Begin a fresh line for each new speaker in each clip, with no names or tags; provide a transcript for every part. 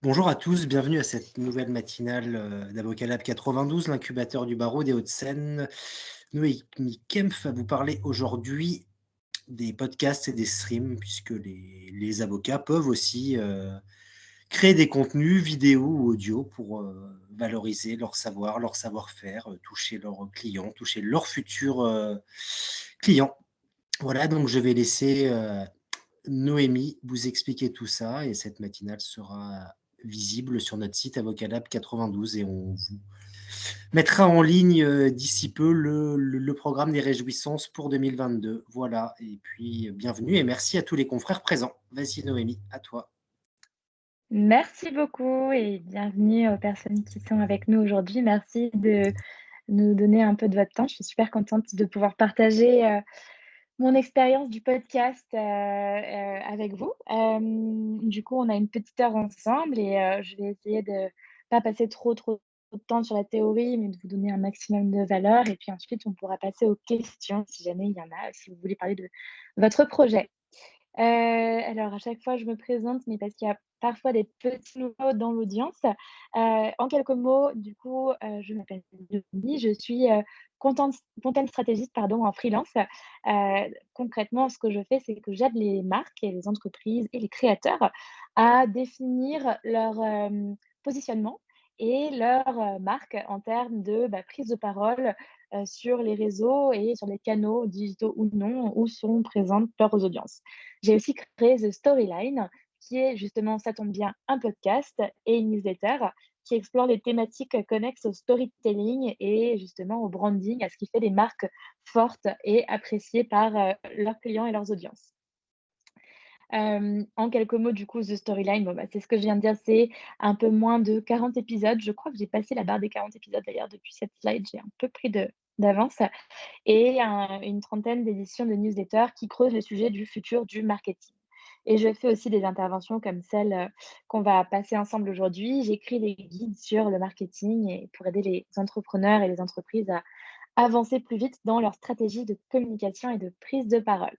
Bonjour à tous, bienvenue à cette nouvelle matinale d'Avocat Lab 92, l'incubateur du barreau des Hauts-de-Seine. Noémie Kempf va vous parler aujourd'hui des podcasts et des streams, puisque les avocats peuvent aussi créer des contenus vidéo ou audio pour valoriser leur savoir, leur savoir-faire, toucher leurs clients, toucher leurs futurs clients. Voilà, donc je vais laisser Noémie vous expliquer tout ça et cette matinale sera visible sur notre site Avocalab 92 et on vous mettra en ligne d'ici peu le programme des réjouissances pour 2022. Voilà, et puis bienvenue et merci à tous les confrères présents. Vas-y Noémie, à toi.
Merci beaucoup et bienvenue aux personnes qui sont avec nous aujourd'hui. Merci de nous donner un peu de votre temps. Je suis super contente de pouvoir partager, mon expérience du podcast, avec vous. Du coup, on a une petite heure ensemble et je vais essayer de pas passer trop de temps sur la théorie, mais de vous donner un maximum de valeur et puis ensuite on pourra passer aux questions si jamais il y en a, si vous voulez parler de votre projet. Alors à chaque fois je me présente, mais parce qu'il y a parfois des petits nouveaux dans l'audience. En quelques mots, du coup, je m'appelle Denis, je suis, content stratégiste, pardon, en freelance. Concrètement, ce que je fais, c'est que j'aide les marques et les entreprises et les créateurs à définir leur, positionnement et leur, marque en termes de, prise de parole, sur les réseaux et sur les canaux digitaux ou non, où sont présentes leurs audiences. J'ai aussi créé The Storyline, qui est justement, ça tombe bien, un podcast et une newsletter qui explore les thématiques connexes au storytelling et justement au branding, à ce qui fait des marques fortes et appréciées par leurs clients et leurs audiences. En quelques mots, du coup, The Storyline, bon, c'est ce que je viens de dire, c'est un peu moins de 40 épisodes. Je crois que j'ai passé la barre des 40 épisodes d'ailleurs depuis cette slide, j'ai un peu pris d'avance et une trentaine d'éditions de newsletters qui creusent le sujet du futur du marketing. Et je fais aussi des interventions comme celle qu'on va passer ensemble aujourd'hui. J'écris des guides sur le marketing et pour aider les entrepreneurs et les entreprises à avancer plus vite dans leur stratégie de communication et de prise de parole.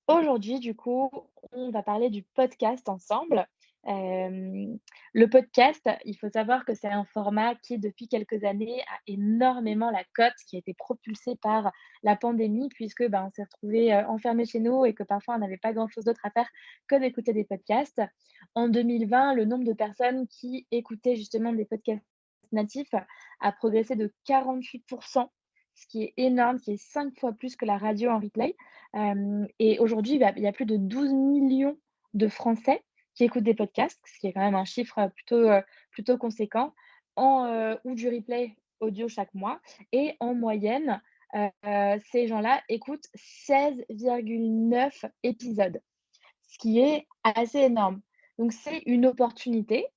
Aujourd'hui, du coup, on va parler du podcast ensemble. Le podcast, il faut savoir que c'est un format qui, depuis quelques années, a énormément la cote, qui a été propulsé par la pandémie, puisque on s'est retrouvés enfermés chez nous et que parfois on n'avait pas grand-chose d'autre à faire que d'écouter des podcasts. En 2020, le nombre de personnes qui écoutaient justement des podcasts natifs a progressé de 48%, ce qui est énorme, qui est 5 fois plus que la radio en replay. Et aujourd'hui, il y a plus de 12 millions de Français qui écoutent des podcasts, ce qui est quand même un chiffre plutôt conséquent, ou du replay audio chaque mois. Et en moyenne, ces gens-là écoutent 16,9 épisodes, ce qui est assez énorme. Donc c'est une opportunité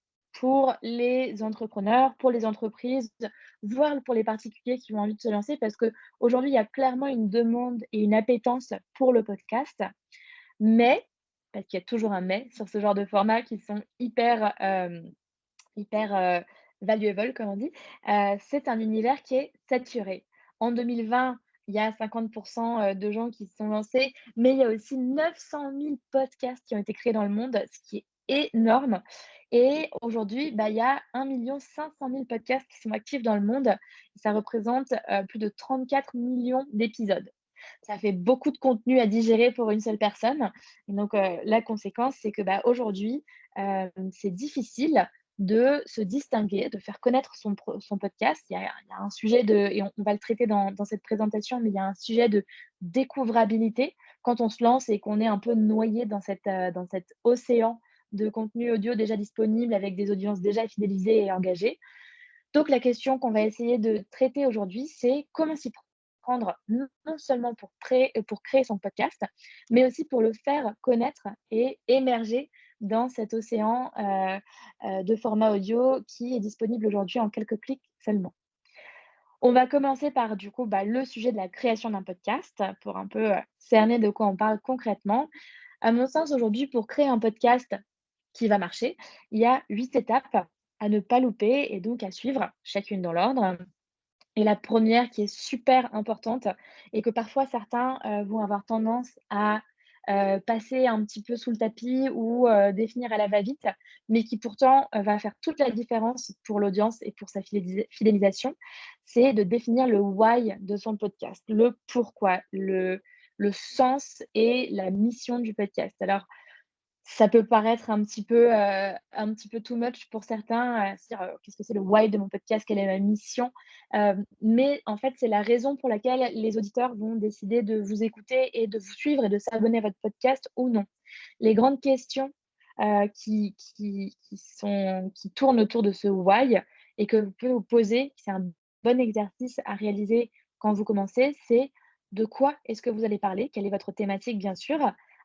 pour les entrepreneurs, pour les entreprises, voire pour les particuliers qui ont envie de se lancer parce qu'aujourd'hui, il y a clairement une demande et une appétence pour le podcast. Mais, parce qu'il y a toujours un mais sur ce genre de format qui sont hyper, valuable comme on dit, c'est un univers qui est saturé. En 2020, il y a 50 de gens qui se sont lancés, mais il y a aussi 900 000 podcasts qui ont été créés dans le monde, ce qui est énorme et aujourd'hui, il y a 1 500 000 podcasts qui sont actifs dans le monde. Ça représente, plus de 34 millions d'épisodes. Ça fait beaucoup de contenu à digérer pour une seule personne et donc la conséquence, c'est que, aujourd'hui, c'est difficile de se distinguer, de faire connaître son podcast. Il y a un sujet de et on va le traiter dans cette présentation, mais il y a un sujet de découvrabilité quand on se lance et qu'on est un peu noyé dans cet océan de contenu audio déjà disponible avec des audiences déjà fidélisées et engagées. Donc la question qu'on va essayer de traiter aujourd'hui, c'est comment s'y prendre, non seulement pour créer son podcast, mais aussi pour le faire connaître et émerger dans cet océan, de format audio qui est disponible aujourd'hui en quelques clics seulement. On va commencer par du coup, le sujet de la création d'un podcast pour un peu, cerner de quoi on parle concrètement. À mon sens, aujourd'hui, pour créer un podcast qui va marcher, il y a 8 étapes à ne pas louper et donc à suivre, chacune dans l'ordre. Et la première qui est super importante et que parfois certains, vont avoir tendance à, passer un petit peu sous le tapis ou définir à la va-vite, mais qui pourtant va faire toute la différence pour l'audience et pour sa fidélisation, c'est de définir le why de son podcast, le pourquoi, le sens et la mission du podcast. Alors, ça peut paraître un petit peu too much pour certains, se dire: «Qu'est-ce que c'est le why de mon podcast? Quelle est ma mission?» Mais en fait, c'est la raison pour laquelle les auditeurs vont décider de vous écouter et de vous suivre et de s'abonner à votre podcast ou non. Les grandes questions, qui tournent autour de ce why et que vous pouvez vous poser, c'est un bon exercice à réaliser quand vous commencez, c'est: de quoi est-ce que vous allez parler? Quelle est votre thématique, bien sûr?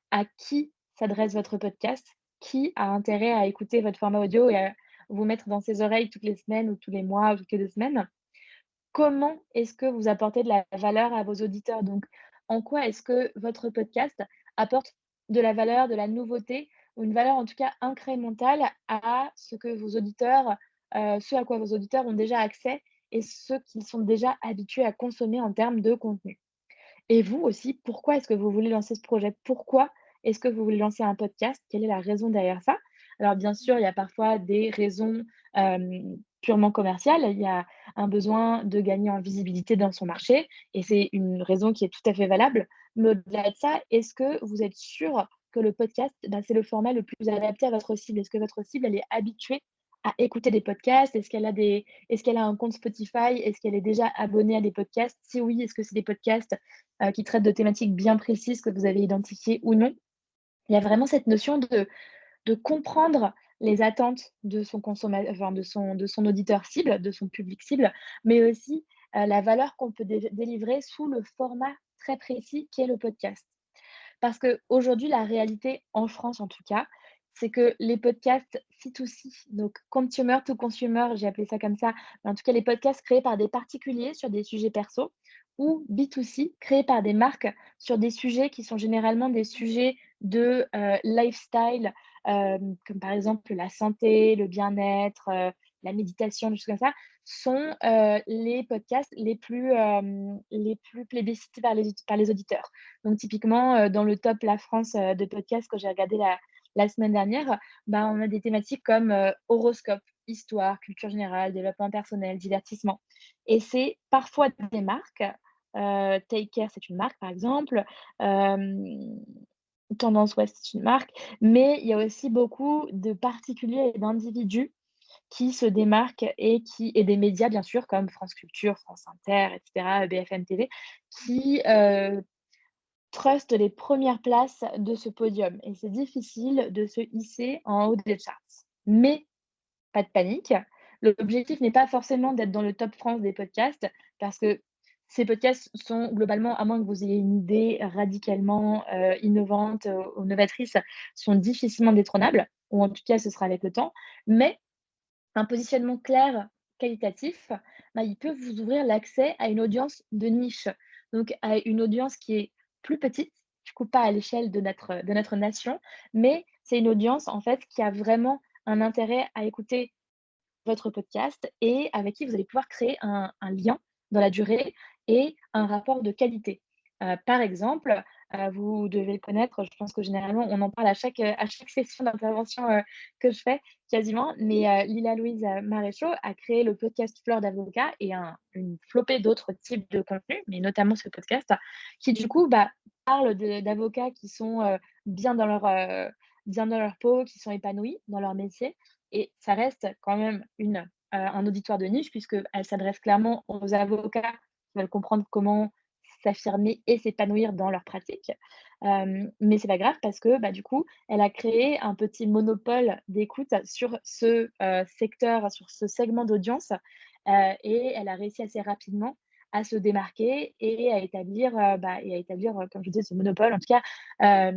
À qui s'adresse votre podcast? Qui a intérêt à écouter votre format audio et à vous mettre dans ses oreilles toutes les semaines ou tous les mois ou toutes les 2 semaines? Comment est-ce que vous apportez de la valeur à vos auditeurs? Donc, en quoi est-ce que votre podcast apporte de la valeur, de la nouveauté ou une valeur en tout cas incrémentale à ce que vos auditeurs, ce à quoi vos auditeurs ont déjà accès et ce qu'ils sont déjà habitués à consommer en termes de contenu? Et vous aussi, pourquoi est-ce que vous voulez lancer ce projet? Pourquoi est-ce que vous voulez lancer un podcast? Quelle est la raison derrière ça? Alors bien sûr, il y a parfois des raisons, purement commerciales. Il y a un besoin de gagner en visibilité dans son marché et c'est une raison qui est tout à fait valable. Mais au-delà de ça, est-ce que vous êtes sûr que le podcast, bah, c'est le format le plus adapté à votre cible? Est-ce que votre cible, elle est habituée à écouter des podcasts? Est-ce qu'elle a un compte Spotify? Est-ce qu'elle est déjà abonnée à des podcasts? Si oui, est-ce que c'est des podcasts qui traitent de thématiques bien précises que vous avez identifiées ou non. Il y a vraiment cette notion de comprendre les attentes de son enfin de son auditeur cible, de son public cible, mais aussi, la valeur qu'on peut délivrer sous le format très précis qu'est le podcast. Parce qu'aujourd'hui, la réalité, en France en tout cas, c'est que les podcasts C2C, donc consumer to consumer, j'ai appelé ça comme ça, mais en tout cas les podcasts créés par des particuliers sur des sujets perso ou B2C, créés par des marques sur des sujets qui sont généralement des sujets de lifestyle, comme par exemple la santé, le bien-être, la méditation, des choses comme ça, sont les podcasts les plus plébiscités par les auditeurs. Donc typiquement, dans le top La France, de podcasts que j'ai regardé la semaine dernière, bah, on a des thématiques comme, horoscope, histoire, culture générale, développement personnel, divertissement et c'est parfois des marques, Take Care, c'est une marque par exemple, hem, Tendance Ouest, c'est une marque, mais il y a aussi beaucoup de particuliers et d'individus qui se démarquent et des médias bien sûr comme France Culture, France Inter et cetera, BFM TV, qui, trustent les premières places de ce podium et c'est difficile de se hisser en haut des charts. Mais pas de panique, l'objectif n'est pas forcément d'être dans le top France des podcasts parce que ces podcasts sont globalement, à moins que vous ayez une idée radicalement, innovante, ou novatrice, sont difficilement détrônables ou en tout cas ce sera avec le temps. Mais un positionnement clair, qualitatif, bah, il peut vous ouvrir l'accès à une audience de niche. Donc à une audience qui est plus petite, du coup pas à l'échelle de notre nation, mais c'est une audience en fait qui a vraiment un intérêt à écouter votre podcast et avec qui vous allez pouvoir créer un lien dans la durée et un rapport de qualité. Par exemple, vous devez le connaître, je pense que généralement on en parle à chaque session d'intervention, que je fais quasiment, mais Lila Louise, Maréchaux a créé le podcast Fleur d'avocat et une flopée d'autres types de contenus, mais notamment ce podcast qui du coup, bah, parle d'avocats qui sont, bien dans leur peau, qui sont épanouis dans leur métier et ça reste quand même un auditoire de niche puisqu'elle s'adresse clairement aux avocats qui veulent comprendre comment s'affirmer et s'épanouir dans leur pratique. Mais c'est pas grave parce que, bah, du coup, elle a créé un petit monopole d'écoute sur ce, secteur, sur ce segment d'audience, et elle a réussi assez rapidement à se démarquer et à établir, comme je disais, ce monopole, en tout cas,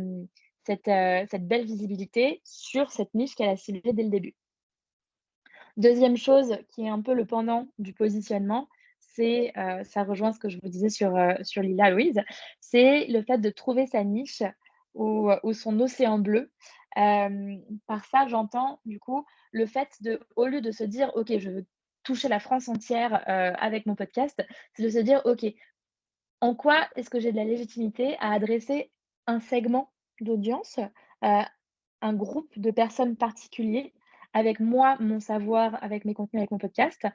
cette belle visibilité sur cette niche qu'elle a ciblée dès le début. Deuxième chose qui est un peu le pendant du positionnement, c'est, ça rejoint ce que je vous disais sur Lila Louise, c'est le fait de trouver sa niche ou son océan bleu. Par ça, j'entends du coup le fait au lieu de se dire: «OK, je veux toucher la France entière, avec mon podcast», c'est de se dire: «OK, en quoi est-ce que j'ai de la légitimité à adresser un segment d'audience, un groupe de personnes particuliers avec moi, mon savoir, avec mes contenus, avec mon podcast.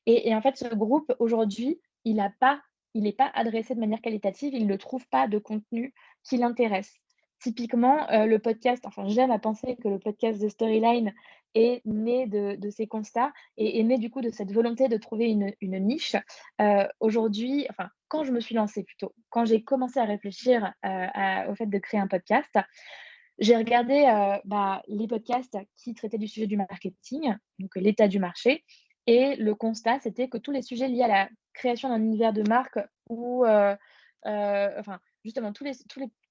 Et en fait, ce groupe, aujourd'hui, il n'est pas adressé de manière qualitative, il ne trouve pas de contenu qui l'intéresse. Typiquement, le podcast, enfin, j'aime à penser que le podcast de Storyline est né de ces constats et est né du coup de cette volonté de trouver une niche. Aujourd'hui, enfin, quand je me suis lancée plutôt, quand j'ai commencé à réfléchir au fait de créer un podcast, j'ai regardé, les podcasts qui traitaient du sujet du marketing, donc l'état du marché et le constat, c'était que tous les sujets liés à la création d'un univers de marque ou, enfin, justement tous les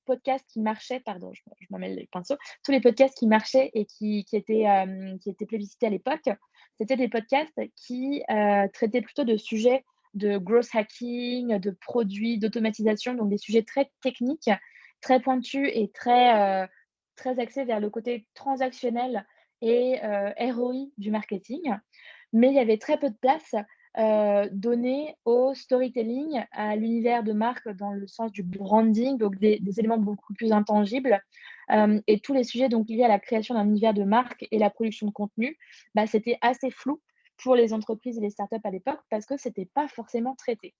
podcasts qui marchaient pardon, je m'en mêle les pinceaux. Tous les podcasts qui marchaient et qui étaient plébiscités à l'époque, c'était des podcasts qui, traitaient plutôt de sujets de growth hacking, de produits, d'automatisation, donc des sujets très techniques, très pointus et très axé vers le côté transactionnel et ROI du marketing. Mais il y avait très peu de place, donnée au storytelling, à l'univers de marque dans le sens du branding, donc des éléments beaucoup plus intangibles. Et tous les sujets donc liés à la création d'un univers de marque et la production de contenu, c'était assez flou pour les entreprises et les startups à l'époque parce que c'était pas forcément traité.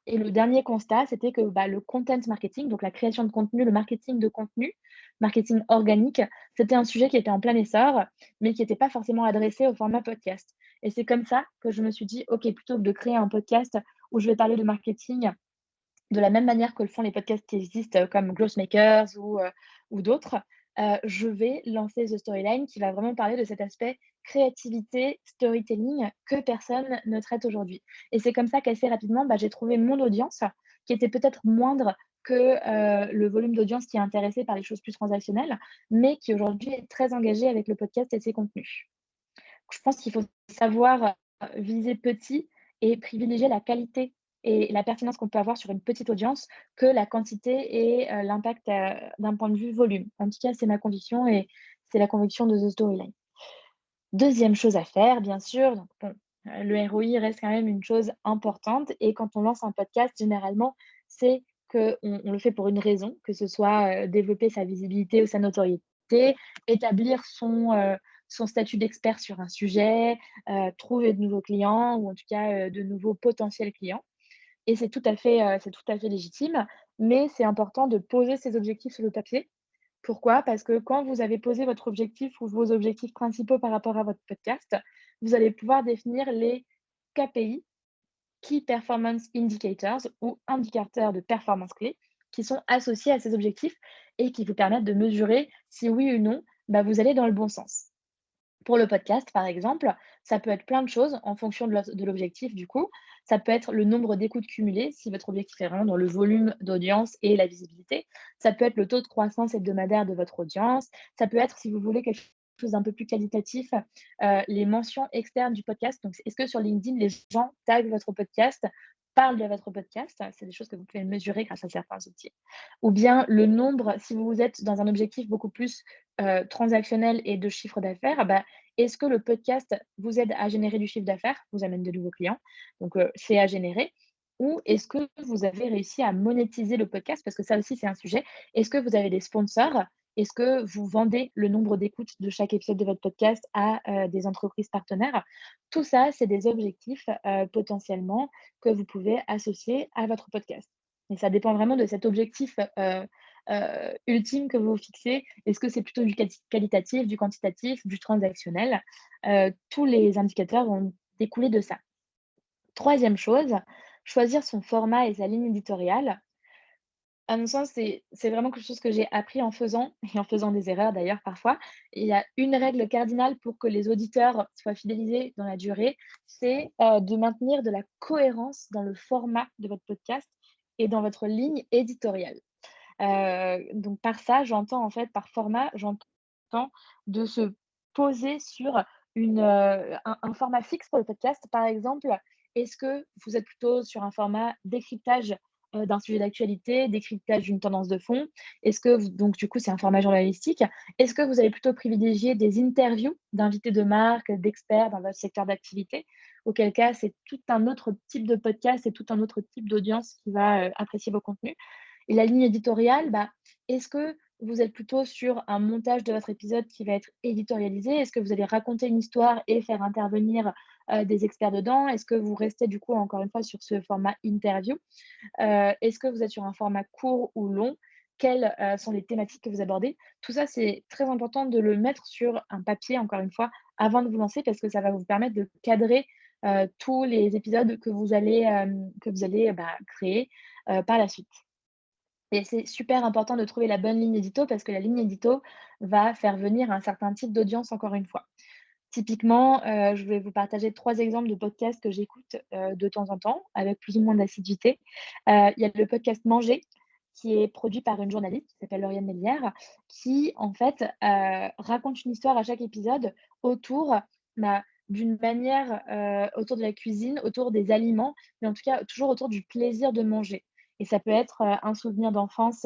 Et le dernier constat, c'était que, le content marketing, donc la création de contenu, le marketing de contenu, marketing organique, c'était un sujet qui était en plein essor, mais qui était pas forcément adressé au format podcast. Et c'est comme ça que je me suis dit: «OK, plutôt que de créer un podcast où je vais parler de marketing de la même manière que le font les podcasts qui existent, comme Growthmakers ou d'autres, je vais lancer The Storyline qui va vraiment parler de cet aspect créativité, storytelling que personne ne traite aujourd'hui. Et c'est comme ça qu'assez rapidement, j'ai trouvé mon audience qui était peut-être moindre que, le volume d'audience qui est intéressé par les choses plus transactionnelles, mais qui aujourd'hui est très engagée avec le podcast et ses contenus. Je pense qu'il faut savoir, viser petit et privilégier la qualité et la pertinence qu'on peut avoir sur une petite audience que la quantité et l'impact, d'un point de vue volume. En tout cas, c'est ma conviction et c'est la conviction de The Storyline. Deuxième chose à faire, bien sûr, donc bon, le ROI reste quand même une chose importante et quand on lance un podcast, généralement, c'est qu'on le fait pour une raison, que ce soit, développer sa visibilité ou sa notoriété, établir son statut d'expert sur un sujet, trouver de nouveaux clients ou en tout cas, de nouveaux potentiels clients et c'est tout à fait légitime, mais c'est important de poser ses objectifs sur le papier. Pourquoi? Parce que quand vous avez posé votre objectif ou vos objectifs principaux par rapport à votre podcast, vous allez pouvoir définir les KPI, Key Performance Indicators ou indicateurs de performance clés, qui sont associés à ces objectifs et qui vous permettent de mesurer si oui ou non, vous allez dans le bon sens. Pour le podcast, par exemple, ça peut être plein de choses en fonction de l'objectif du coup. Ça peut être le nombre d'écoutes cumulées, si votre objectif est vraiment dans le volume d'audience et la visibilité. Ça peut être le taux de croissance hebdomadaire de votre audience. Ça peut être, si vous voulez quelque chose d'un peu plus qualitatif, les mentions externes du podcast. Donc, est-ce que sur LinkedIn, les gens taguent votre podcast, parlent de votre podcast? C'est des choses que vous pouvez mesurer grâce à certains outils. Ou bien le nombre, si vous êtes dans un objectif beaucoup plus transactionnel et de chiffre d'affaires, est-ce que le podcast vous aide à générer du chiffre d'affaires, vous amène de nouveaux clients, donc c'est à générer? Ou est-ce que vous avez réussi à monétiser le podcast? Parce que ça aussi, c'est un sujet. Est-ce que vous avez des sponsors? Est-ce que vous vendez le nombre d'écoutes de chaque épisode de votre podcast à, des entreprises partenaires? Tout ça, c'est des objectifs, potentiellement que vous pouvez associer à votre podcast. Et ça dépend vraiment de cet objectif, ultime que vous vous fixez. Est-ce que c'est plutôt du qualitatif, du quantitatif, du transactionnel? Tous les indicateurs vont découler de ça. Troisième chose, choisir son format et sa ligne éditoriale. À mon sens, c'est vraiment quelque chose que j'ai appris en faisant et en faisant des erreurs d'ailleurs parfois. Il y a une règle cardinale pour que les auditeurs soient fidélisés dans la durée, c'est, de maintenir de la cohérence dans le format de votre podcast et dans votre ligne éditoriale. Donc par ça, j'entends en fait par format, j'entends de se poser sur un format fixe pour le podcast. Par exemple, est-ce que vous êtes plutôt sur un format décryptage, d'un sujet d'actualité, décryptage d'une tendance de fond? Est-ce que vous donc du coup, c'est un format journalistique. Est-ce que vous allez plutôt privilégier des interviews d'invités de marque, d'experts dans votre secteur d'activité? Auquel cas, c'est tout un autre type de podcast et tout un autre type d'audience qui va, apprécier vos contenus. Et la ligne éditoriale, est-ce que vous êtes plutôt sur un montage de votre épisode qui va être éditorialisé? Est-ce que vous allez raconter une histoire et faire intervenir, des experts dedans? Est-ce que vous restez du coup, encore une fois, sur ce format interview? Est-ce que vous êtes sur un format court ou long? Quelles, sont les thématiques que vous abordez? Tout ça, c'est très important de le mettre sur un papier, encore une fois, avant de vous lancer parce que ça va vous permettre de cadrer, tous les épisodes que vous allez, bah, créer, par la suite. Et c'est super important de trouver la bonne ligne édito parce que la ligne édito va faire venir un certain type d'audience, encore une fois. Typiquement, je vais vous partager 3 exemples de podcasts que j'écoute, de temps en temps, avec plus ou moins d'assiduité. Il y a le podcast «Manger» qui est produit par une journaliste qui s'appelle Lauriane Meslière, qui en fait, raconte une histoire à chaque épisode autour, bah, d'une manière, autour de la cuisine, autour des aliments, mais en tout cas toujours autour du plaisir de manger. Et ça peut être, un souvenir d'enfance,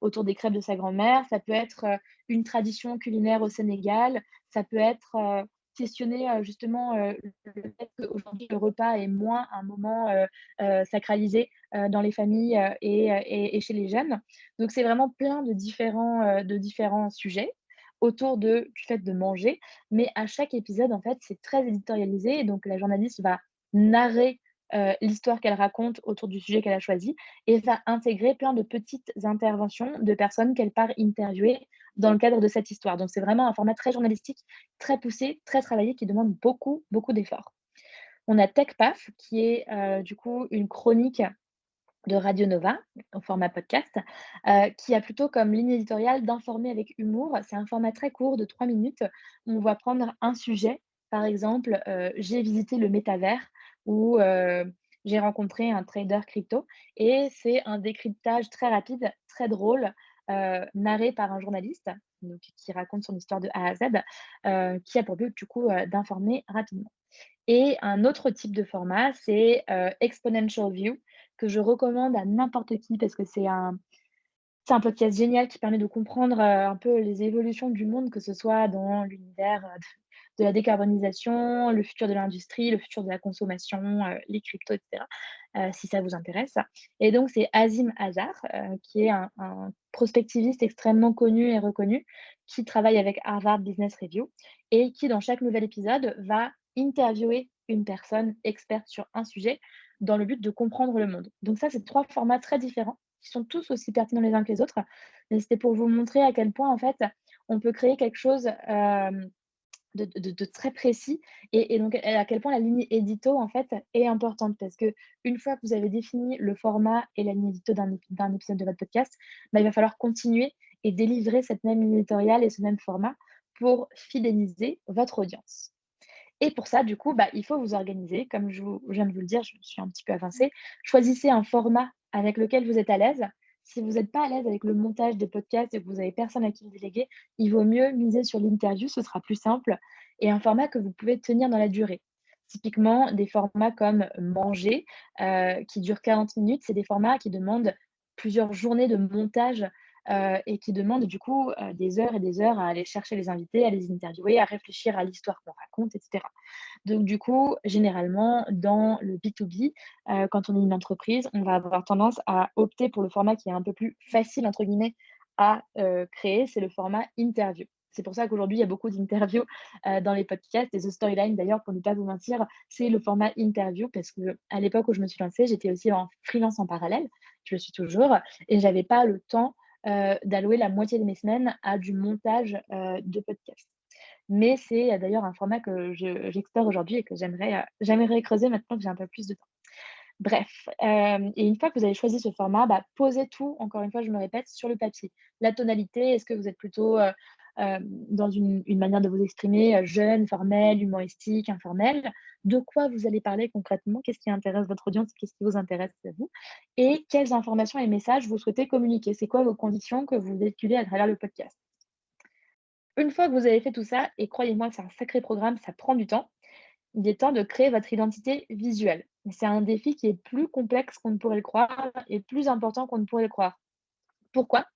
autour des crêpes de sa grand-mère, ça peut être, une tradition culinaire au Sénégal, ça peut être, questionner, justement, le fait qu'aujourd'hui le repas est moins un moment, sacralisé, dans les familles, et chez les jeunes. Donc c'est vraiment plein de différents sujets autour du fait de manger, mais à chaque épisode, en fait, c'est très éditorialisé et donc la journaliste va narrer, l'histoire qu'elle raconte autour du sujet qu'elle a choisi et va intégrer plein de petites interventions de personnes qu'elle part interviewer dans le cadre de cette histoire. Donc c'est vraiment un format très journalistique, très poussé, très travaillé, qui demande beaucoup, beaucoup d'efforts. On a TechPaf, qui est du coup une chronique de Radio Nova, au format podcast, qui a plutôt comme ligne éditoriale d'informer avec humour. C'est un format très court de 3 minutes. Où on va prendre un sujet, par exemple, j'ai visité le métavers ou j'ai rencontré un trader crypto et c'est un décryptage très rapide, très drôle, narré par un journaliste, donc qui raconte son histoire de A à Z, qui a pour but du coup, d'informer rapidement. Et un autre type de format, c'est, Exponential View, que je recommande à n'importe qui parce que c'est un podcast génial qui permet de comprendre, un peu les évolutions du monde, que ce soit dans l'univers, de la décarbonisation, le futur de l'industrie, le futur de la consommation, les cryptos et cetera, si ça vous intéresse. Et donc c'est Azim Hazar, qui est un prospectiviste extrêmement connu et reconnu, qui travaille avec Harvard Business Review et qui, dans chaque nouvel épisode, va interviewer une personne experte sur un sujet dans le but de comprendre le monde. Donc ça, c'est 3 formats très différents qui sont tous aussi pertinents les uns que les autres. Mais c'était pour vous montrer à quel point, en fait, on peut créer quelque chose, de très précis et donc à quel point la ligne édito, en fait, est importante. Parce que une fois que vous avez défini le format et la ligne édito d'un épisode de votre podcast, bah, il va falloir continuer et délivrer cette même ligne éditoriale et ce même format pour fidéliser votre audience. Et pour ça, du coup, bah, il faut vous organiser. Comme je viens de vous le dire, je me suis un petit peu avancée. Choisissez un format avec lequel vous êtes à l'aise. Si vous n'êtes pas à l'aise avec le montage des podcasts et que vous n'avez personne à qui le déléguer, il vaut mieux miser sur l'interview, ce sera plus simple et un format que vous pouvez tenir dans la durée. Typiquement, des formats comme Manger, qui durent 40 minutes, c'est des formats qui demandent plusieurs journées de montage, et qui demandent du coup, des heures et des heures à aller chercher les invités, à les interviewer, à réfléchir à l'histoire qu'on raconte et cetera. Donc du coup, généralement, dans le B2B, quand on est une entreprise, on va avoir tendance à opter pour le format qui est un peu plus «facile» entre guillemets à, créer, c'est le format interview. C'est pour ça qu'aujourd'hui, il y a beaucoup d'interviews, dans les podcasts et The Storyline d'ailleurs, pour ne pas vous mentir, c'est le format interview parce qu'à l'époque où je me suis lancée, j'étais aussi en freelance en parallèle, je le suis toujours et j'avais pas le temps, d'allouer la moitié de mes semaines à du montage, de podcasts. Mais c'est, d'ailleurs un format que j'explore aujourd'hui et que j'aimerais creuser maintenant que j'ai un peu plus de temps. Bref, et une fois que vous avez choisi ce format, bah, posez tout, encore une fois, je me répète, sur le papier. La tonalité, est-ce que vous êtes plutôt, dans une manière de vous exprimer, jeune, formelle, humoristique, informelle? De quoi vous allez parler concrètement? Qu'est-ce qui intéresse votre audience? Qu'est-ce qui vous intéresse à vous? Et quelles informations et messages vous souhaitez communiquer? C'est quoi vos conditions que vous véhiculez à travers le podcast? Une fois que vous avez fait tout ça, et croyez-moi, c'est un sacré programme, ça prend du temps, il est temps de créer votre identité visuelle. C'est un défi qui est plus complexe qu'on ne pourrait le croire et plus important qu'on ne pourrait le croire. Pourquoi?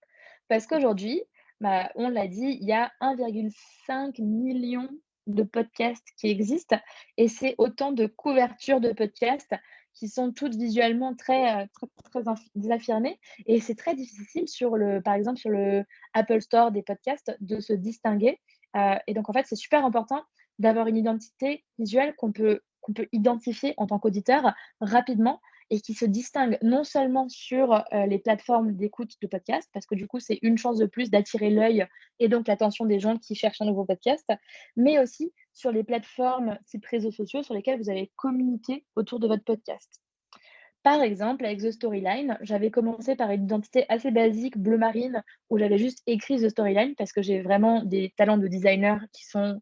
Parce qu'aujourd'hui, bah, on l'a dit, il y a 1,5 million de podcasts qui existent et c'est autant de couvertures de podcasts qui sont toutes visuellement très affirmées et c'est très difficile par exemple, sur le Apple Store des podcasts de se distinguer, et donc en fait, c'est super important d'avoir une identité visuelle qu'on peut identifier en tant qu'auditeur rapidement et qui se distingue non seulement sur, les plateformes d'écoute de podcasts, parce que du coup, c'est une chance de plus d'attirer l'œil et donc l'attention des gens qui cherchent un nouveau podcast, mais aussi sur les plateformes type réseaux sociaux sur lesquels vous allez communiquer autour de votre podcast. Par exemple, avec The Storyline, j'avais commencé par une identité assez basique, bleu marine, où j'avais juste écrit The Storyline parce que j'ai vraiment des talents de designer qui sont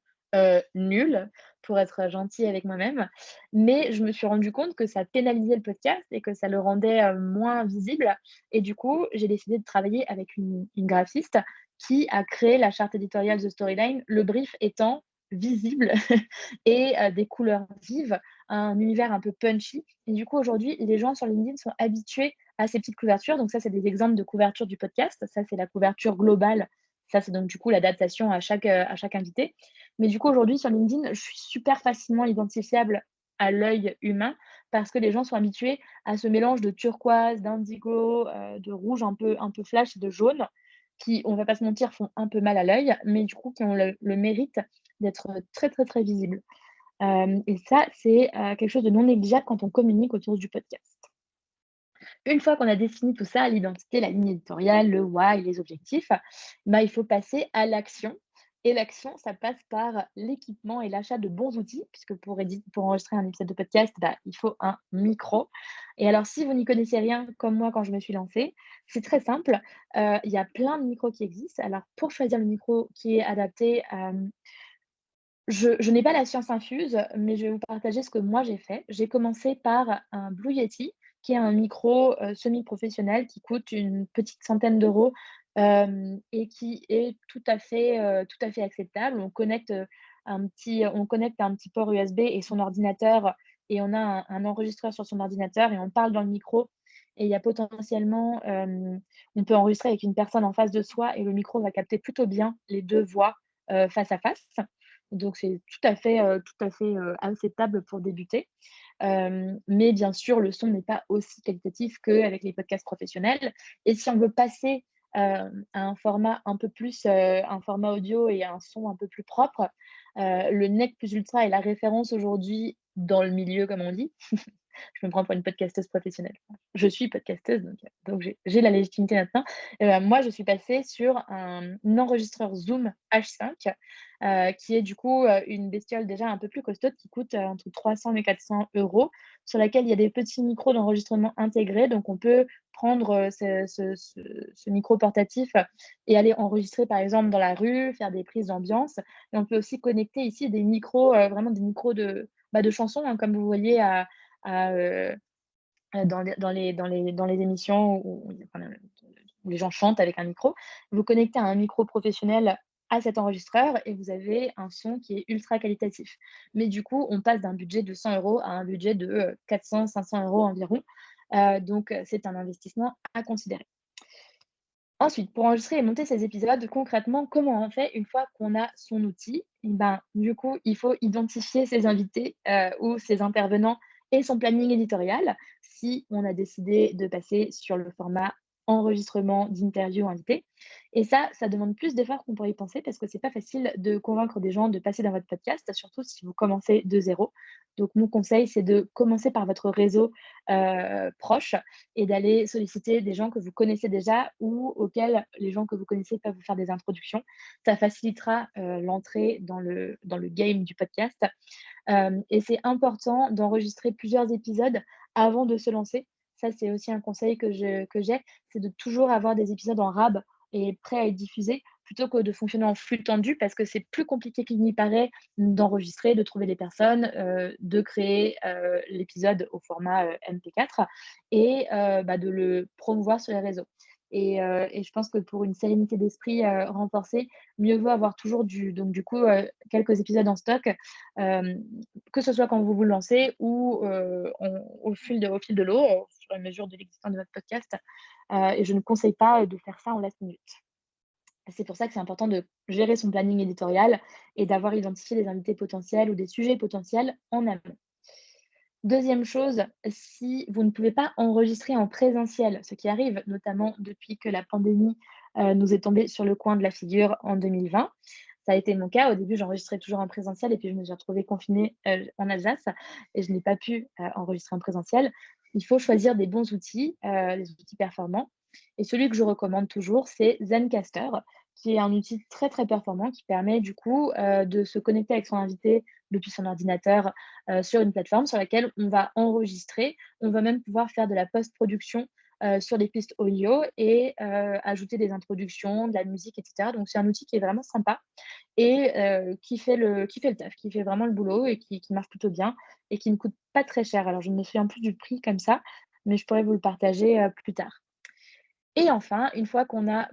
nuls, pour être gentille avec moi-même. Mais je me suis rendu compte que ça pénalisait le podcast et que ça le rendait moins visible. Et du coup, j'ai décidé de travailler avec une graphiste qui a créé la charte éditoriale The Storyline, le brief étant visible et des couleurs vives, un univers un peu punchy. Et du coup, aujourd'hui, les gens sur LinkedIn sont habitués à ces petites couvertures. Donc ça, c'est des exemples de couverture du podcast. Ça, c'est la couverture globale. Ça, c'est donc du coup l'adaptation à chaque invité. Mais du coup, aujourd'hui, sur LinkedIn, je suis super facilement identifiable à l'œil humain parce que les gens sont habitués à ce mélange de turquoise, d'indigo, de rouge un peu flash et de jaune qui, on va pas se mentir, font un peu mal à l'œil, mais du coup qui ont le mérite d'être très, très, très visibles. Et ça, c'est quelque chose de non négligeable quand on communique autour du podcast. Une fois qu'on a défini tout ça, l'identité, la ligne éditoriale, le why, les objectifs, bah, il faut passer à l'action. Et l'action, ça passe par l'équipement et l'achat de bons outils, puisque pour enregistrer un épisode de podcast, bah, il faut un micro. Et alors, si vous n'y connaissez rien, comme moi quand je me suis lancée, c'est très simple. Il y a plein de micros qui existent. Alors, pour choisir le micro qui est adapté, je n'ai pas la science infuse, mais je vais vous partager ce que moi j'ai fait. J'ai commencé par un Blue Yeti, qui est un micro, semi-professionnel qui coûte une petite centaine d'euros, et qui est tout à fait acceptable. On connecte un petit port USB et son ordinateur et on a un enregistreur sur son ordinateur et on parle dans le micro et il y a potentiellement, on peut enregistrer avec une personne en face de soi et le micro va capter plutôt bien les 2 voix, face à face. Donc c'est tout à fait acceptable pour débuter. Mais bien sûr, le son n'est pas aussi qualitatif qu'avec les podcasts professionnels et si on veut passer, à un format audio et un son un peu plus propre, le Nec Plus Ultra est la référence aujourd'hui dans le milieu, comme on dit. Je me prends pour une podcasteuse professionnelle. Je suis podcasteuse, donc j'ai la légitimité maintenant. Moi, je suis passée sur un enregistreur Zoom H5, qui est du coup, une bestiole déjà un peu plus costaud qui coûte, entre 300 et 400 €, sur laquelle il y a des petits micros d'enregistrement intégrés. Donc on peut prendre, ce micro portatif et aller enregistrer, par exemple, dans la rue, faire des prises d'ambiance et on peut aussi connecter ici des micros, vraiment des micros de chansons, hein, comme vous voyez à, dans les émissions où les gens chantent avec un micro. Vous connectez un micro professionnel à cet enregistreur et vous avez un son qui est ultra qualitatif. Mais du coup, on passe d'un budget de 100 € à un budget de 400-500 € environ. Donc, c'est un investissement à considérer. Ensuite, pour enregistrer et monter ces épisodes, concrètement, comment on fait une fois qu'on a son outil? Et ben, du coup, il faut identifier ses invités, ou ses intervenants et son planning éditorial, si on a décidé de passer sur le format enregistrement d'interview invité. Et ça demande plus d'efforts qu'on pourrait y penser parce que c'est pas facile de convaincre des gens de passer dans votre podcast, surtout si vous commencez de zéro. Donc mon conseil, c'est de commencer par votre réseau, proche et d'aller solliciter des gens que vous connaissez déjà ou auxquels les gens que vous connaissez peuvent vous faire des introductions. Ça facilitera, l'entrée dans le game du podcast. Et c'est important d'enregistrer plusieurs épisodes avant de se lancer. Ça, c'est aussi un conseil que j'ai, c'est de toujours avoir des épisodes en rab et prêts à être diffusés, plutôt que de fonctionner en flux tendu parce que c'est plus compliqué qu'il n'y paraît d'enregistrer, de trouver des personnes, de créer, l'épisode au format, MP4 et bah, de le promouvoir sur les réseaux. Et je pense que pour une sérénité d'esprit, renforcée, mieux vaut avoir toujours du coup, quelques épisodes en stock, hem, que ce soit quand vous vous lancez ou au fil de l'eau, au fur et à mesure de l'existence de votre podcast. Et je ne conseille pas de faire ça en last minute. C'est pour ça que c'est important de gérer son planning éditorial et d'avoir identifié des invités potentiels ou des sujets potentiels en amont. Deuxième chose, si vous ne pouvez pas enregistrer en présentiel, ce qui arrive notamment depuis que la pandémie, nous est tombée sur le coin de la figure en 2020. Ça a été mon cas. Au début, j'enregistrais toujours en présentiel et puis je me suis retrouvée confinée, en Alsace et je n'ai pas pu, enregistrer en présentiel. Il faut choisir des bons outils, des outils performants et celui que je recommande toujours, c'est Zencastr, qui est un outil très, très performant qui permet du coup, de se connecter avec son invité depuis son ordinateur, sur une plateforme sur laquelle on va enregistrer. On va même pouvoir faire de la post-production, sur les pistes audio et ajouter des introductions, de la musique et cetera. Donc c'est un outil qui est vraiment sympa et qui fait le taf, qui fait vraiment le boulot et qui marche plutôt bien et qui ne coûte pas très cher. Alors je ne me souviens plus du prix comme ça, mais je pourrais vous le partager, plus tard. Et enfin, une fois qu'on a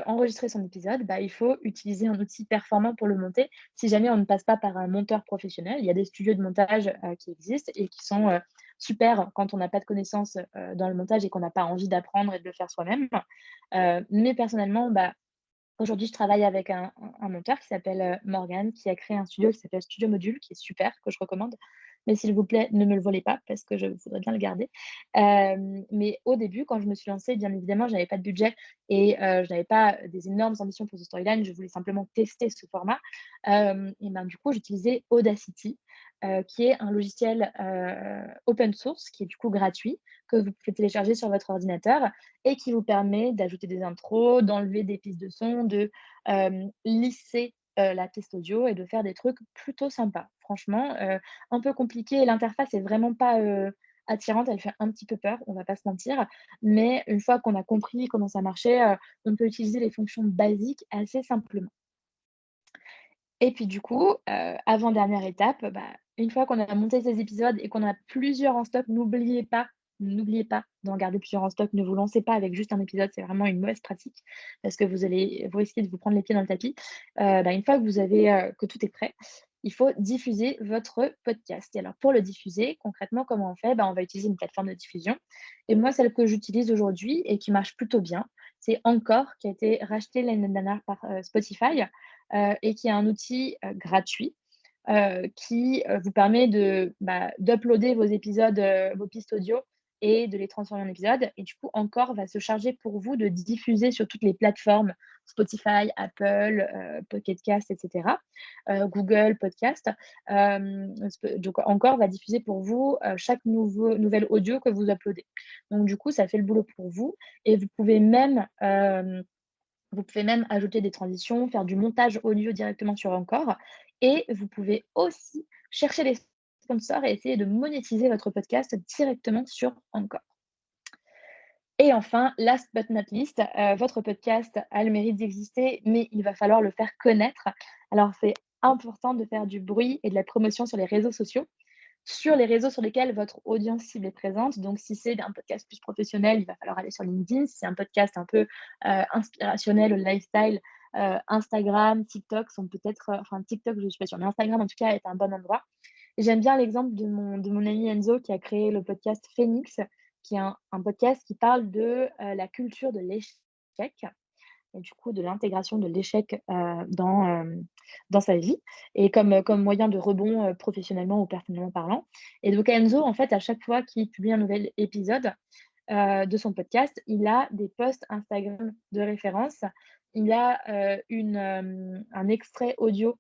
enregistré son épisode, bah, il faut utiliser un outil performant pour le monter. Si jamais on ne passe pas par un monteur professionnel, il y a des studios de montage, qui existent et qui sont, super quand on n'a pas de connaissances, dans le montage et qu'on n'a pas envie d'apprendre et de le faire soi-même. Mais personnellement, bah, aujourd'hui, je travaille avec un monteur qui s'appelle, Morgan, qui a créé un studio qui s'appelle Studio Module, qui est super, que je recommande. Mais s'il vous plaît, ne me le volez pas parce que je voudrais bien le garder. Mais au début, quand je me suis lancée, bien évidemment, je n'avais pas de budget et je n'avais pas des énormes ambitions pour The Storyline. Je voulais simplement tester ce format. Et ben, du coup, j'utilisais Audacity, qui est un logiciel, open source, qui est du coup gratuit, que vous pouvez télécharger sur votre ordinateur et qui vous permet d'ajouter des intros, d'enlever des pistes de son, de, lisser, la piste audio et de faire des trucs plutôt sympas. Franchement, un peu compliqué, l'interface est vraiment pas, attirante, elle fait un petit peu peur, on va pas se mentir. Mais une fois qu'on a compris comment ça marchait, on peut utiliser les fonctions basiques assez simplement. Et puis du coup, avant-dernière étape, bah, une fois qu'on a monté ces épisodes et qu'on en a plusieurs en stock, n'oubliez pas d'en garder plusieurs en stock. Ne vous lancez pas avec juste un épisode, c'est vraiment une mauvaise pratique parce que vous risquez de vous prendre les pieds dans le tapis. Bah, une fois que vous avez, que tout est prêt, il faut diffuser votre podcast. Et alors pour le diffuser, concrètement, comment on fait? Bah, on va utiliser une plateforme de diffusion et moi, celle que j'utilise aujourd'hui et qui marche plutôt bien, c'est Anchor, qui a été racheté l'année dernière par, Spotify, et qui est un outil, gratuit, qui, vous permet d'uploader vos épisodes, vos pistes audio et de les transformer en épisodes et du coup, Encore va se charger pour vous de diffuser sur toutes les plateformes Spotify, Apple, Pocket Cast et cetera, Google Podcast. Donc Encore va diffuser pour vous, chaque nouvel audio que vous uploadez. Donc du coup, ça fait le boulot pour vous et vous pouvez même ajouter des transitions, faire du montage audio directement sur Encore et vous pouvez aussi chercher des sponsors et essayer de monétiser votre podcast directement sur Encore. Et enfin, last but not least, votre podcast a le mérite d'exister, mais il va falloir le faire connaître. Alors c'est important de faire du bruit et de la promotion sur les réseaux sur lesquels votre audience cible est présente. Donc, si c'est un podcast plus professionnel, il va falloir aller sur LinkedIn. Si c'est un podcast un peu inspirationnel, lifestyle, Instagram, TikTok sont peut-être, enfin TikTok, je ne suis pas sûre, mais Instagram en tout cas est un bon endroit. Et j'aime bien l'exemple de mon ami Enzo qui a créé le podcast Phoenix, qui est un podcast qui parle de la culture de l'échec et du coup de l'intégration de l'échec dans sa vie et comme moyen de rebond professionnellement ou personnellement parlant. Et donc Enzo, en fait, à chaque fois qu'il publie un nouvel épisode de son podcast, il a des posts Instagram de référence. Il a un extrait audio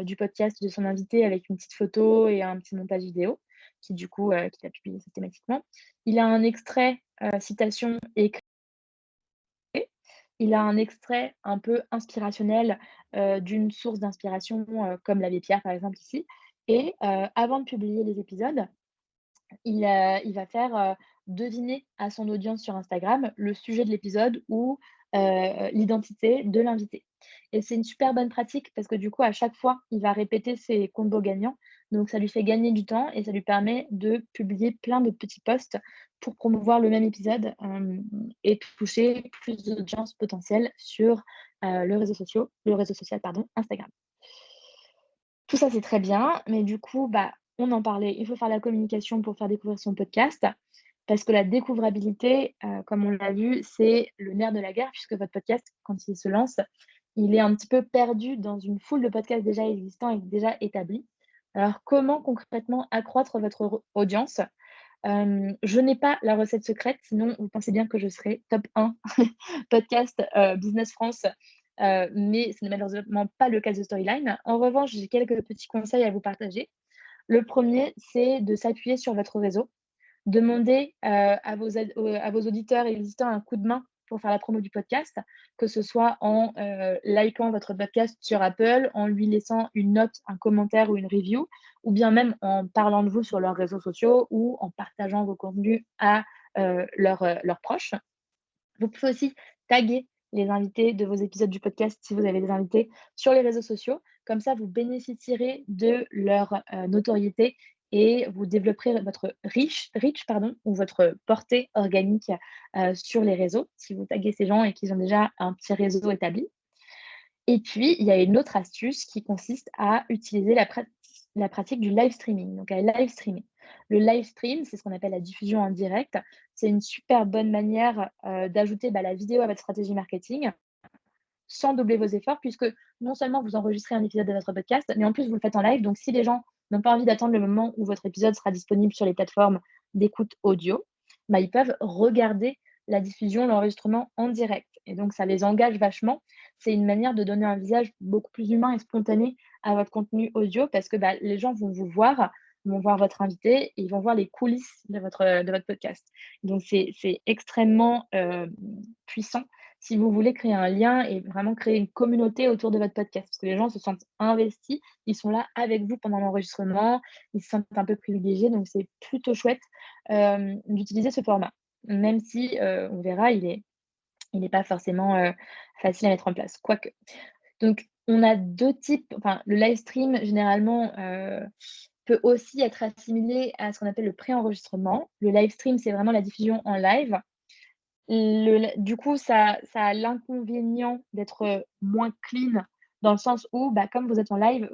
du podcast de son invité avec une petite photo et un petit montage vidéo qui du coup qu'il a publié systématiquement. Il a un extrait citation écrit. Il a un extrait un peu inspirationnel, d'une source d'inspiration, comme l'abbé Pierre, par exemple, ici et avant de publier les épisodes, il va faire, deviner à son audience sur Instagram le sujet de l'épisode ou l'identité de l'invité et c'est une super bonne pratique parce que du coup, à chaque fois, il va répéter ses combos gagnants. Donc ça lui fait gagner du temps et ça lui permet de publier plein de petits posts pour promouvoir le même épisode, et toucher plus d'audience potentielle sur, le réseau social, pardon, Instagram. Tout ça, c'est très bien, mais du coup, bah, on en parlait, il faut faire la communication pour faire découvrir son podcast parce que la découvrabilité, comme on l'a vu, c'est le nerf de la guerre puisque votre podcast, quand il se lance, il est un petit peu perdu dans une foule de podcasts déjà existants et déjà établis. Alors, comment concrètement accroître votre audience? Je n'ai pas la recette secrète, sinon vous pensez bien que je serais top 1 podcast, Business France, mais ce n'est malheureusement pas le cas de Storyline. En revanche, j'ai quelques petits conseils à vous partager. Le premier, c'est de s'appuyer sur votre réseau. Demandez, à vos auditeurs et visiteurs un coup de main pour faire la promo du podcast, que ce soit en, likant votre podcast sur Apple, en lui laissant une note, un commentaire ou une review, ou bien même en parlant de vous sur leurs réseaux sociaux ou en partageant vos contenus à, leurs proches. Vous pouvez aussi taguer les invités de vos épisodes du podcast si vous avez des invités sur les réseaux sociaux. Comme ça, vous bénéficierez de leur notoriété et vous développerez votre reach pardon, ou votre portée organique sur les réseaux si vous taguez ces gens et qu'ils ont déjà un petit réseau établi. Et puis, il y a une autre astuce qui consiste à utiliser la pratique du live streaming, donc à live streamer. Le live stream, c'est ce qu'on appelle la diffusion en direct. C'est une super bonne manière d'ajouter la vidéo à votre stratégie marketing sans doubler vos efforts, puisque non seulement vous enregistrez un épisode de votre podcast, mais en plus vous le faites en live. Donc, si les gens n'ont pas envie d'attendre le moment où votre épisode sera disponible sur les plateformes d'écoute audio, ils peuvent regarder la diffusion, l'enregistrement en direct. Et donc, ça les engage vachement. C'est une manière de donner un visage beaucoup plus humain et spontané à votre contenu audio parce que les gens vont vous voir, vont voir votre invité et ils vont voir les coulisses de votre podcast. Donc, c'est extrêmement puissant si vous voulez créer un lien et vraiment créer une communauté autour de votre podcast. Parce que les gens se sentent investis, ils sont là avec vous pendant l'enregistrement, ils se sentent un peu privilégiés, donc c'est plutôt chouette d'utiliser ce format. Même si, on verra, il n'est pas forcément facile à mettre en place, quoique. Donc, on a deux types, enfin, le live stream, généralement, peut aussi être assimilé à ce qu'on appelle le pré-enregistrement. Le live stream, c'est vraiment la diffusion en live. Du coup, ça a l'inconvénient d'être moins clean dans le sens où, comme vous êtes en live,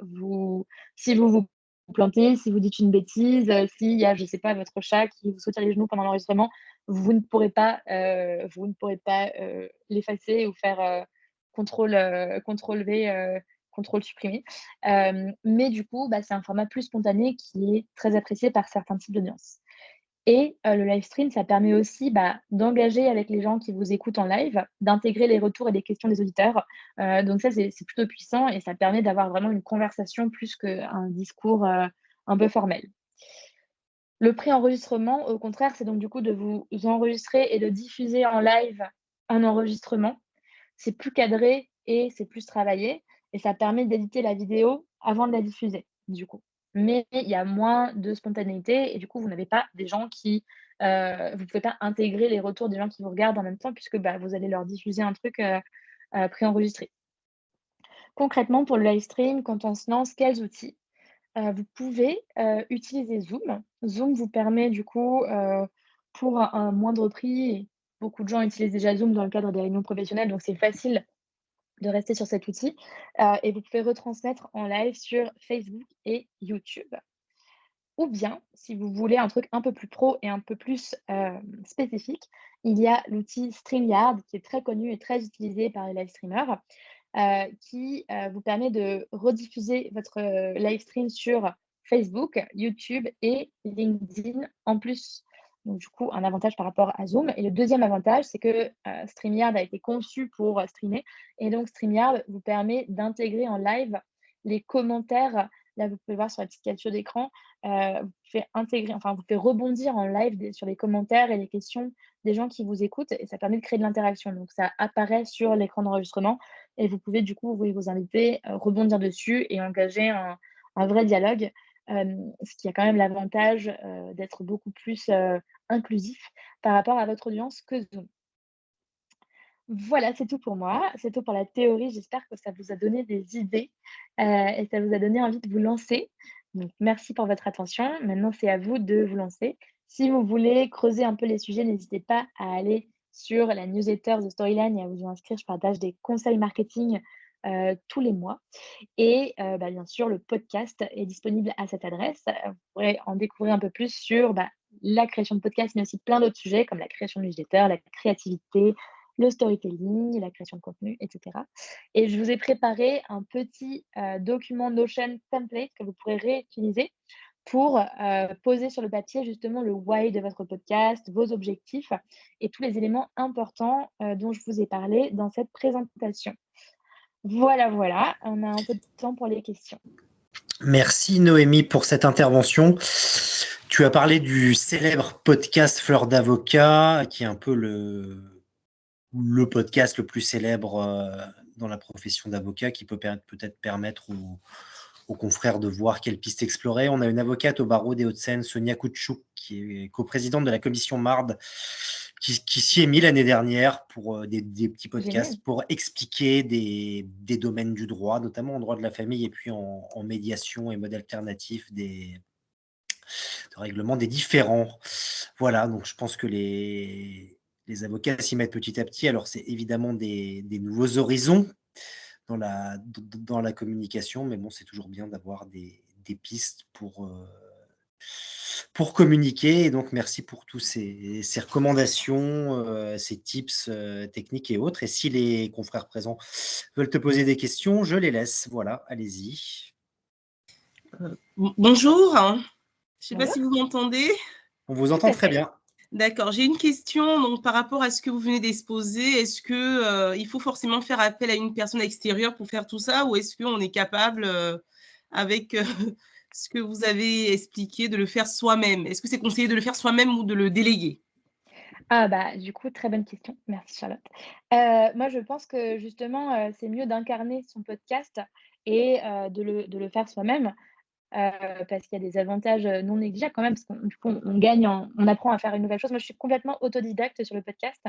si vous plantez, si vous dites une bêtise, s'il y a, je sais pas, votre chat qui vous saute sur les genoux pendant l'enregistrement, vous ne pourrez pas l'effacer ou faire, contrôle V, contrôle supprimer. Mais du coup, c'est un format plus spontané qui est très apprécié par certains types d'audience. Et le live stream, ça permet aussi, d'engager avec les gens qui vous écoutent en live, d'intégrer les retours et les questions des auditeurs. Donc ça, c'est plutôt puissant et ça permet d'avoir vraiment une conversation plus qu'un discours, un peu formel. Le pré-enregistrement, au contraire, c'est donc du coup de vous enregistrer et de diffuser en live un enregistrement. C'est plus cadré et c'est plus travaillé et ça permet d'éditer la vidéo avant de la diffuser, du coup. Mais il y a moins de spontanéité et du coup, vous n'avez pas des gens vous pouvez pas intégrer les retours des gens qui vous regardent en même temps puisque, vous allez leur diffuser un truc, préenregistré. Concrètement, pour le live stream, quand on se lance, quels outils? Vous pouvez, utiliser Zoom. Zoom vous permet du coup, pour un moindre prix et beaucoup de gens utilisent déjà Zoom dans le cadre des réunions professionnelles, donc c'est facile de rester sur cet outil, et vous pouvez retransmettre en live sur Facebook et YouTube. Ou bien, si vous voulez un truc un peu plus pro et un peu plus, spécifique, il y a l'outil StreamYard qui est très connu et très utilisé par les live streamers, qui, vous permet de rediffuser votre, live stream sur Facebook, YouTube et LinkedIn en plus. Donc du coup, un avantage par rapport à Zoom et le deuxième avantage, c'est que, StreamYard a été conçu pour, streamer et donc StreamYard vous permet d'intégrer en live les commentaires. Là, vous pouvez voir sur la petite capture d'écran, vous pouvez vous pouvez rebondir en live sur les commentaires et les questions des gens qui vous écoutent et ça permet de créer de l'interaction. Donc ça apparaît sur l'écran d'enregistrement et vous pouvez du coup, vous et vos invités, rebondir dessus et engager un vrai dialogue, ce qui a quand même l'avantage, d'être beaucoup plus, inclusif par rapport à votre audience que Zoom. Voilà, c'est tout pour moi. C'est tout pour la théorie. J'espère que ça vous a donné des idées, et ça vous a donné envie de vous lancer. Donc merci pour votre attention. Maintenant, c'est à vous de vous lancer. Si vous voulez creuser un peu les sujets, n'hésitez pas à aller sur la newsletter The Storyline et à vous y inscrire. Je partage des conseils marketing, tous les mois et bien sûr, le podcast est disponible à cette adresse. Vous pourrez en découvrir un peu plus sur, la création de podcast, mais aussi plein d'autres sujets comme la création de newsletter, la créativité, le storytelling, la création de contenu, etc. Et je vous ai préparé un petit document Notion template que vous pourrez réutiliser pour poser sur le papier justement le why de votre podcast, vos objectifs et tous les éléments importants dont je vous ai parlé dans cette présentation. Voilà, voilà, on a un peu de temps pour les questions.
Merci Noémie pour cette intervention. Tu as parlé du célèbre podcast Fleur d'avocat, qui est un peu le podcast le plus célèbre dans la profession d'avocat, qui peut peut-être permettre aux confrères de voir quelles pistes explorer. On a une avocate au barreau des Hauts-de-Seine, Sonia Koutchouk, qui est coprésidente de la commission MARD, qui s'y est mis l'année dernière pour des petits podcasts
Génial.
pour expliquer des domaines du droit, notamment en droit de la famille et puis en médiation et mode alternatif de règlement des différends. Voilà, donc je pense que les avocats s'y mettent petit à petit. Alors, c'est évidemment des nouveaux horizons dans la communication, mais bon, c'est toujours bien d'avoir des pistes pour communiquer. Et donc, merci pour tous ces recommandations, ces tips techniques et autres. Et si les confrères présents veulent te poser des questions, je les laisse. Voilà, allez-y.
Bonjour, je ne sais pas
Bonjour.
si vous m'entendez.
On vous entend très bien.
D'accord, j'ai une question donc, par rapport à ce que vous venez d'exposer. Est-ce qu'il faut forcément faire appel à une personne extérieure pour faire tout ça ou est-ce qu'on est capable, avec ce que vous avez expliqué, de le faire soi-même? Est-ce que c'est conseillé de le faire soi-même ou de le déléguer?
Ah bah, du coup, très bonne question. Merci Charlotte. Moi, je pense que justement, c'est mieux d'incarner son podcast et de le faire soi-même, parce qu'il y a des avantages, non négligeables quand même, parce qu'on du coup, on gagne on apprend à faire une nouvelle chose. Moi, je suis complètement autodidacte sur le podcast.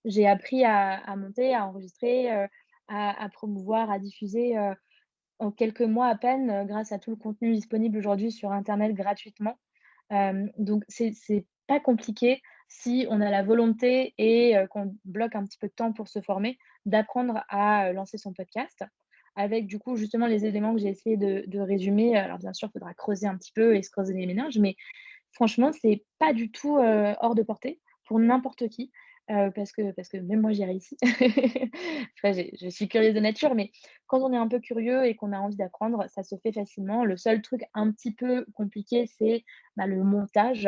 J'ai appris à monter, à enregistrer, à promouvoir, à diffuser, en quelques mois à peine, grâce à tout le contenu disponible aujourd'hui sur internet gratuitement. Donc c'est pas compliqué si on a la volonté et qu'on bloque un petit peu de temps pour se former, d'apprendre à lancer son podcast avec du coup justement les éléments que j'ai essayé de résumer. Alors bien sûr, il faudra creuser un petit peu et se creuser les méninges, mais franchement, c'est pas du tout, hors de portée pour n'importe qui, parce que même moi, j'y réussi. Après je suis curieuse de nature, mais quand on est un peu curieux et qu'on a envie d'apprendre, ça se fait facilement. Le seul truc un petit peu compliqué, c'est, bah, le montage,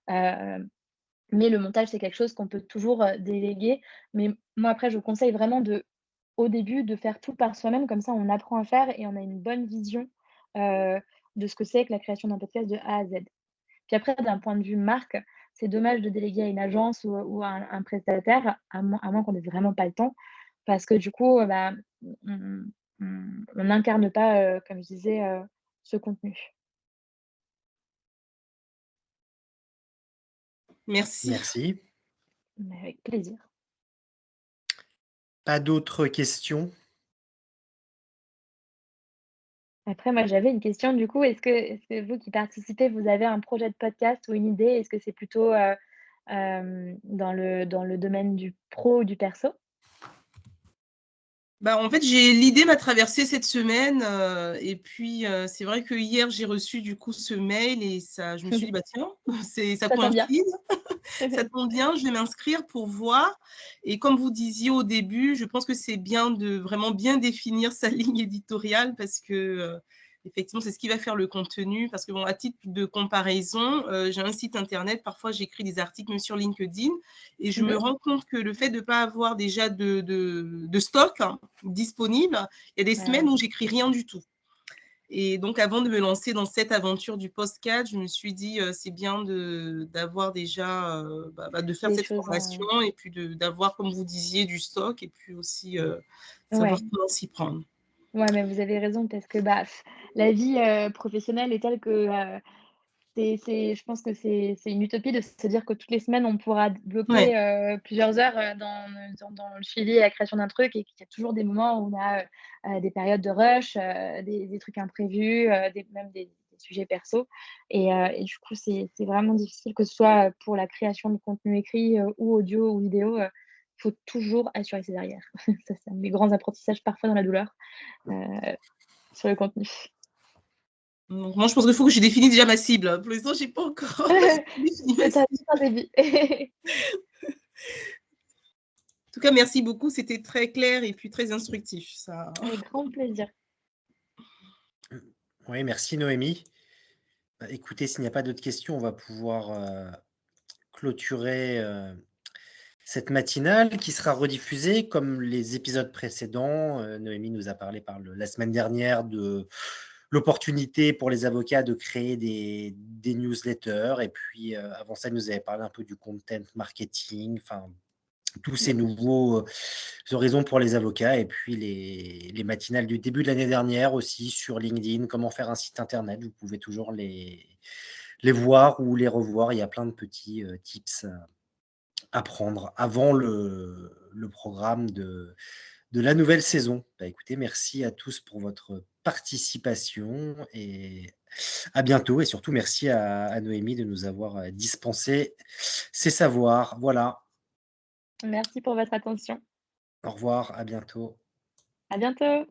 mais le montage, c'est quelque chose qu'on peut toujours, déléguer. Mais moi, après, je vous conseille vraiment au début, de faire tout par soi-même, comme ça on apprend à faire et on a une bonne vision, heu, de ce que c'est que la création d'un podcast de A à Z. Puis après, d'un point de vue marque, c'est dommage de déléguer à une agence ou à un prestataire, à moins qu'on ait vraiment pas le temps, parce que du coup, bah, on n'incarne pas, comme je disais, ce contenu.
Merci.
Merci.
Mais avec plaisir.
Pas d'autres questions?
Après, moi, j'avais une question du coup, est-ce que vous qui participez, vous avez un projet de podcast ou une idée? Est-ce que c'est plutôt, dans le domaine du pro ou du perso?
Bah, en fait, l'idée m'a traversée cette semaine et puis c'est vrai que hier j'ai reçu du coup ce mail et ça, je me suis dit bah tiens, ça
Ça tombe bien.
coïncide, ça tombe bien, je vais m'inscrire pour voir. Et comme vous disiez au début, je pense que c'est bien de vraiment bien définir sa ligne éditoriale parce que effectivement, c'est ce qui va faire le contenu. Parce que bon, à titre de comparaison, j'ai un site internet, parfois j'écris des articles même sur LinkedIn et je me
Mmh.
rends compte que le fait de ne pas avoir déjà de stock disponible, il y a des semaines où j'écris rien du tout. Et donc, avant de me lancer dans cette aventure du podcast, je me suis dit, c'est bien d'avoir déjà, de faire
Des
cette
choses en
formation et puis d'avoir, comme vous disiez, du stock et puis aussi savoir
ouais.
comment s'y prendre.
Ouais, mais vous avez raison parce que, bah, la vie, professionnelle est telle que, je pense que c'est une utopie de se dire que toutes les semaines on pourra
Ouais.
bloquer, plusieurs heures, dans le suivi et la création d'un truc et qu'il y a toujours des moments où on a, des périodes de rush, des trucs imprévus, même des sujets perso et du coup c'est vraiment difficile que ce soit, pour la création de contenu écrit, ou audio ou vidéo, il faut toujours assurer ses arrières. Ça, c'est un de mes grands apprentissages parfois dans la douleur. Sur le contenu.
Donc, moi, je pense qu'il faut que je définisse déjà ma cible. Pour l'instant, je n'ai pas encore défini ma
C'est un
cible.
super début.
cas, merci beaucoup. C'était très clair et puis très instructif. Ça...
Avec grand plaisir.
Oui, merci Noémie. Écoutez, s'il n'y a pas d'autres questions, on va pouvoir clôturer cette matinale qui sera rediffusée comme les épisodes précédents. Noémie nous a parlé la semaine dernière de l'opportunité pour les avocats de créer des newsletters. Et puis, avant ça, elle nous avait parlé un peu du content marketing, enfin, tous ces nouveaux horizons pour les avocats. Et puis, les matinales du début de l'année dernière aussi sur LinkedIn, comment faire un site internet. Vous pouvez toujours les voir ou les revoir. Il y a plein de petits tips à prendre avant le programme de la nouvelle saison. Bah, écoutez, merci à tous pour votre participation et à bientôt. Et surtout, merci à Noémie de nous avoir dispensé ses savoirs. Voilà,
Merci pour votre attention.
au revoir, à bientôt.
À bientôt.